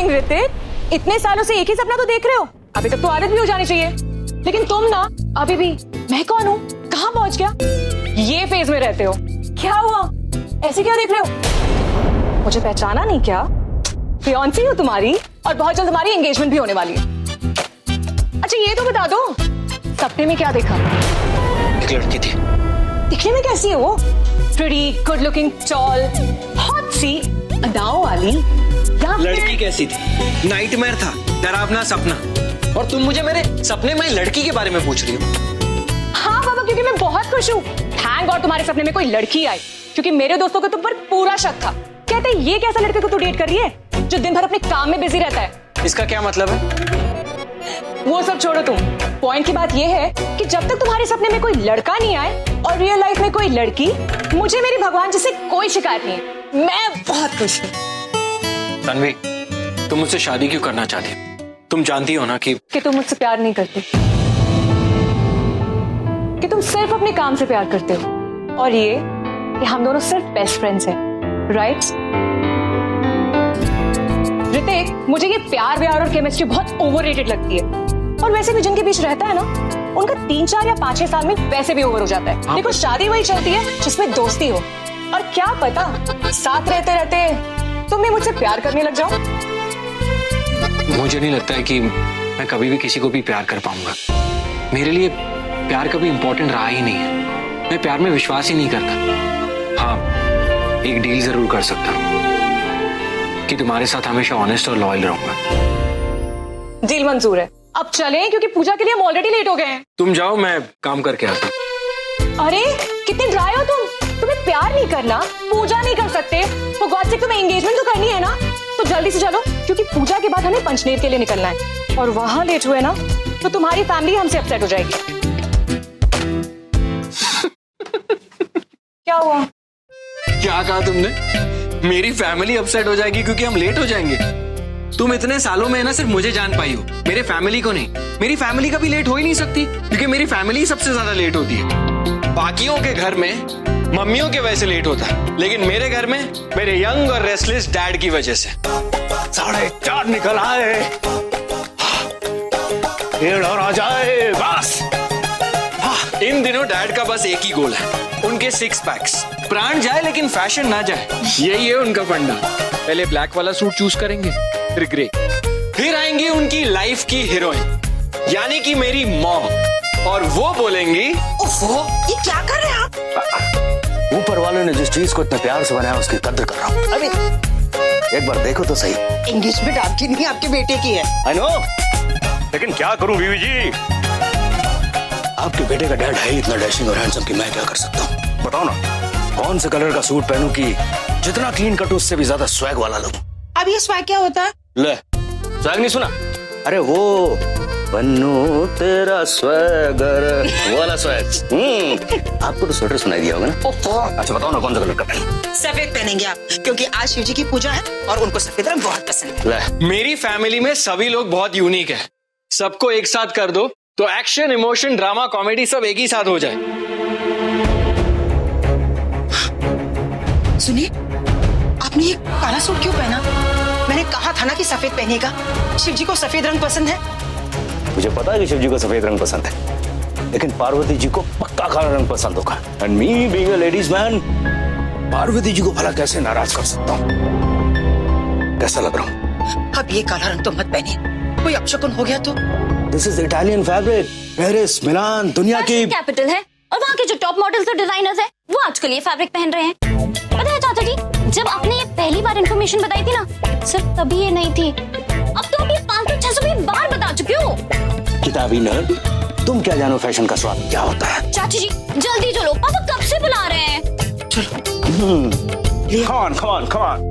Dang Hrithik, इतने सालों से एक ही सपना तो देख रहे हो, अभी तक तो आदत भी हो जानी चाहिए। लेकिन तुम ना अभी भी मैं कौन हूँ, कहाँ पहुंच गया, ये फेज में रहते हो। क्या हुआ, ऐसे क्या देख रहे हो? मुझे पहचाना नहीं क्या? फियांसी हो तुम्हारी, और बहुत जल्द हमारी एंगेजमेंट भी होने वाली है। अच्छा ये तो बता दो, सपने में क्या देखा? एक लड़की थी। दिखने में कैसी है वो? Pretty, good looking, tall, hot सी, अदाओं वाली, या लड़की कैसी थी? नाइटमेयर था, डरावना सपना। और तुम मुझे मेरे सपने में लड़की के बारे में पूछ रही हो? हाँ बाबा, क्योंकि मैं बहुत खुश हूँ। थैंक गॉड तुम्हारे सपने में कोई लड़की आई, क्योंकि मेरे दोस्तों को तुम पर पूरा शक था। कहते ये कैसा लड़के को तू डेट कर रही है जो दिन भर अपने काम में बिजी रहता है? इसका क्या मतलब है? वो सब छोड़ो तुम, पॉइंट की बात ये है कि जब तक तुम्हारे सपने में कोई लड़का नहीं आए और रियल लाइफ में कोई लड़की, मुझे मेरी भगवान जी से कोई शिकायत नहीं है। मैं बहुत खुश हूँ। तन्वी, तुम मुझसे शादी क्यों करना चाहती हो? तुम जानती हो ना कि तुम मुझसे प्यार नहीं करती, कि तुम सिर्फ अपने काम से प्यार करते हो, और ये कि हम दोनों सिर्फ बेस्ट फ्रेंड्स हैं, राइट? ऋतिक, मुझे ये प्यार व्यार और केमिस्ट्री बहुत ओवररेटेड लगती है, और वैसे भी जिनके बीच रहता है ना, उनका 3, 4 या 5, 6 साल में वैसे भी ओवर हो जाता है। देखो शादी वही चलती है जिसमें दोस्ती हो, और क्या पता साथ रहते रहते तुम भी मुझसे प्यार करने लग जाओ। मुझे नहीं लगता है कि मैं कभी भी किसी को भी प्यार कर पाऊंगा। मेरे लिए प्यार कभी इंपॉर्टेंट रहा ही नहीं है। मैं प्यार में विश्वास ही नहीं करता। हाँ, एक डील जरूर कर सकता हूँ कि तुम्हारे साथ हमेशा ऑनेस्ट और लॉयल रहूंगा। डील मंजूर है। अब चलें, क्योंकि पूजा के लिए हम ऑलरेडी लेट हो गए हैं। तुम जाओ, मैं काम करके आता हूँ। अरे कितने ड्राई हो तुम, तुम्हें प्यार नहीं करना, पूजा नहीं कर सकते, तो गॉड से तुम्हें एंगेजमेंट तो करनी है ना, तो जल्दी से चलो, क्योंकि पूजा के बाद हमें पंचनेर के लिए निकलना है, और वहां लेट हुए ना तो तुम्हारी फैमिली हमसे अपसेट हो जाएगी। क्या हुआ? क्या कहा तुमने? मेरी फैमिली अपसेट हो जाएगी क्योंकि हम लेट हो जाएंगे? तुम इतने सालों में ना सिर्फ मुझे जान पाई हो, मेरे फैमिली को नहीं। मेरी फैमिली कभी लेट हो ही नहीं सकती, क्योंकि मेरी फैमिली सबसे ज्यादा लेट होती है। बाकियों के घर में मम्मियों के वजह से लेट होता है, लेकिन मेरे घर में मेरे यंग और रेस्टलेस डैड की वजह से 4:30 निकल आए, डेढ़ और आ जाए बस। इन दिनों डैड का बस एक ही गोल है, उनके 6 पैक्स। प्राण जाए लेकिन फैशन ना जाए, यही है उनका फंडा। पहले ब्लैक वाला सूट चूज करेंगे, फिर ग्रे, फिर आएंगी उनकी लाइफ की हीरोइन, यानी कि मेरी मॉम, और वो बोलेंगी ओफो, ये क्या कर रहे हैं आप? ऊपर वाले ने जिस चीज को इतने प्यार से बनाया उसकी कद्र कर रहा हूँ। अभी एक बार देखो तो सही। एंगेजमेंट आपकी नहीं, आपके बेटे की है। आई नो, लेकिन क्या करूं बीवी जी, आपके बेटे का डैड है इतना डैशिंग और हैंडसम कि मैं क्या कर सकता हूँ? बताओ ना, कौन से कलर का सूट पहनूं कि जितना क्लीन कट उससे भी ज्यादा स्वैग वाला लगूं? अब ये स्वैग क्या होता है? ले, स्वैग नहीं सुना? अरे वो बन्नू तेरा स्वैगर वाला स्वैग। आपको तो स्वेटर सुनाई दिया होगा ना? अच्छा बताओ ना, कौन सा कलर का पहनूं? सफेद पहनेंगे आप, क्योंकि आज शिव जी की पूजा है और उनको सफेद रंग बहुत पसंद है। मेरी फैमिली में सभी लोग बहुत यूनिक है, सबको एक साथ कर दो तो एक्शन, इमोशन, ड्रामा, कॉमेडी सब एक ही साथ हो जाए। सुनिए, आपने ये काला सूट क्यों पहना? मैंने कहा था ना कि सफेद पहनेगा। शिव जी को सफेद रंग पसंद है। मुझे पता है कि शिव जी को सफेद रंग पसंद है, लेकिन पार्वती जी को पक्का काला रंग पसंद होगा। And me being a ladies man, Parvati ji को भला कैसे नाराज कर सकता हूँ? कैसा लग रहा हूँ? अब ये काला रंग तो मत पहनिए, कोई अपशकुन हो गया तो। This is Italian fabric, Paris, Milan, दुनिया की कैपिटल है, और वहाँ के जो टॉप मॉडल्स और डिजाइनर्स हैं, वो आजकल ये फैब्रिक पहन रहे हैं। पता है चाचा जी, जब आपने ये पहली बार इन्फॉर्मेशन बताई थी ना, सिर्फ तभी ये नहीं थी, अब तो आप ये 500-600 बार बता चुके हो। किताबी नर्ड, तुम क्या जानो फैशन का स्वाद क्या होता है? चाची जी जल्दी चलो, पापा कब से बुला रहे हैं। Come on.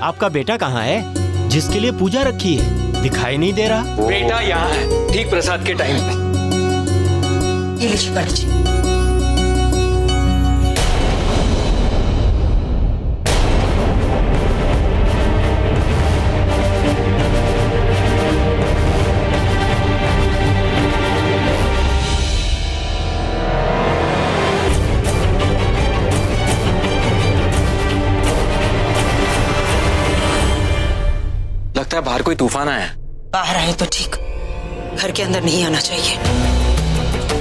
आपका बेटा कहाँ है जिसके लिए पूजा रखी है? दिखाई नहीं दे रहा। बेटा यहाँ है, ठीक प्रसाद के टाइम पे। ये लीजिए पंडित जी। बाहर कोई तूफान आया है? बाहर आए तो ठीक, घर के अंदर नहीं आना चाहिए।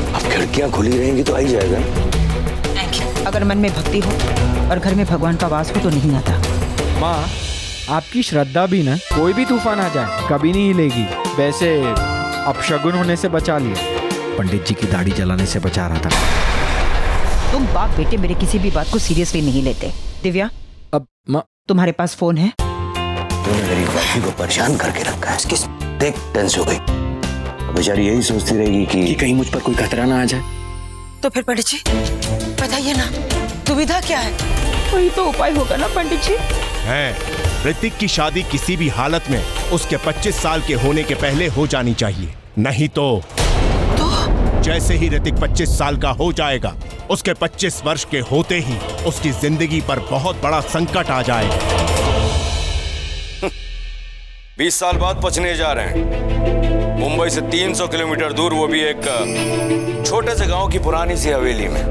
अब खिड़कियां खुली रहेंगी तो आ ही जाएगा। अगर मन में भक्ति हो और घर में भगवान का वास हो तो नहीं आता। माँ, आपकी श्रद्धा भी ना, कोई भी तूफान आ जाए कभी नहीं हिलेगी। वैसे अपशगुन होने से बचा लिया, पंडित जी की दाढ़ी जलाने से बचा रहा था। तुम बाप बेटे मेरे किसी भी बात को सीरियसली नहीं लेते। दिव्या, अब माँ, तुम्हारे पास फोन है? तूने मेरी बाजी को परेशान करके रखा है। किस देख टेंस हो गई, बेचारी यही सोचती रहेगी कि कहीं मुझ पर कोई खतरा ना आ जाए। तो फिर पंडित जी बताइए ना, दुविधा क्या है? वही तो उपाय होगा ना पंडित जी। है, ऋतिक की शादी किसी भी हालत में उसके 25 साल के होने के पहले हो जानी चाहिए, नहीं तो जैसे ही ऋतिक 25 साल का हो जाएगा, उसके 25 वर्ष के होते ही उसकी जिंदगी पर बहुत बड़ा संकट आ जाएगा। 20 साल बाद पचने जा रहे हैं, मुंबई से 300 किलोमीटर दूर, वो भी एक छोटे से गांव की पुरानी सी हवेली में,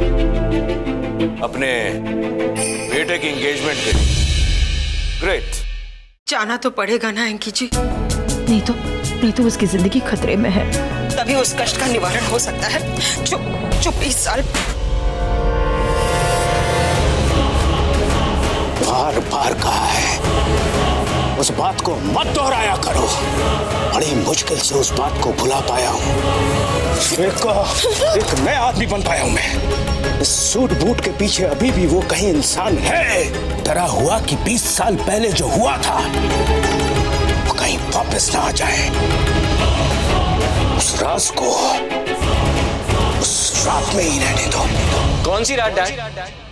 अपने बेटे की एंगेजमेंट के लिए। ग्रेट। जाना तो पड़ेगा ना एंकी जी, नहीं तो उसकी जिंदगी खतरे में है। तभी उस कष्ट का निवारण हो सकता है जो 20 साल बार बार कहा है, उस बात को मत दोहराया करो। बड़ी मुश्किल से उस बात को भुला पाया हूँ। एक नया आदमी बन पाया हूँ मैं। इस सूट बूट के पीछे अभी भी वो कहीं इंसान है। डरा हुआ कि 20 साल पहले जो हुआ था वो कहीं वापस ना आ जाए। उस राज को उस रात में ही रहने दो। कौन सी रात डैड?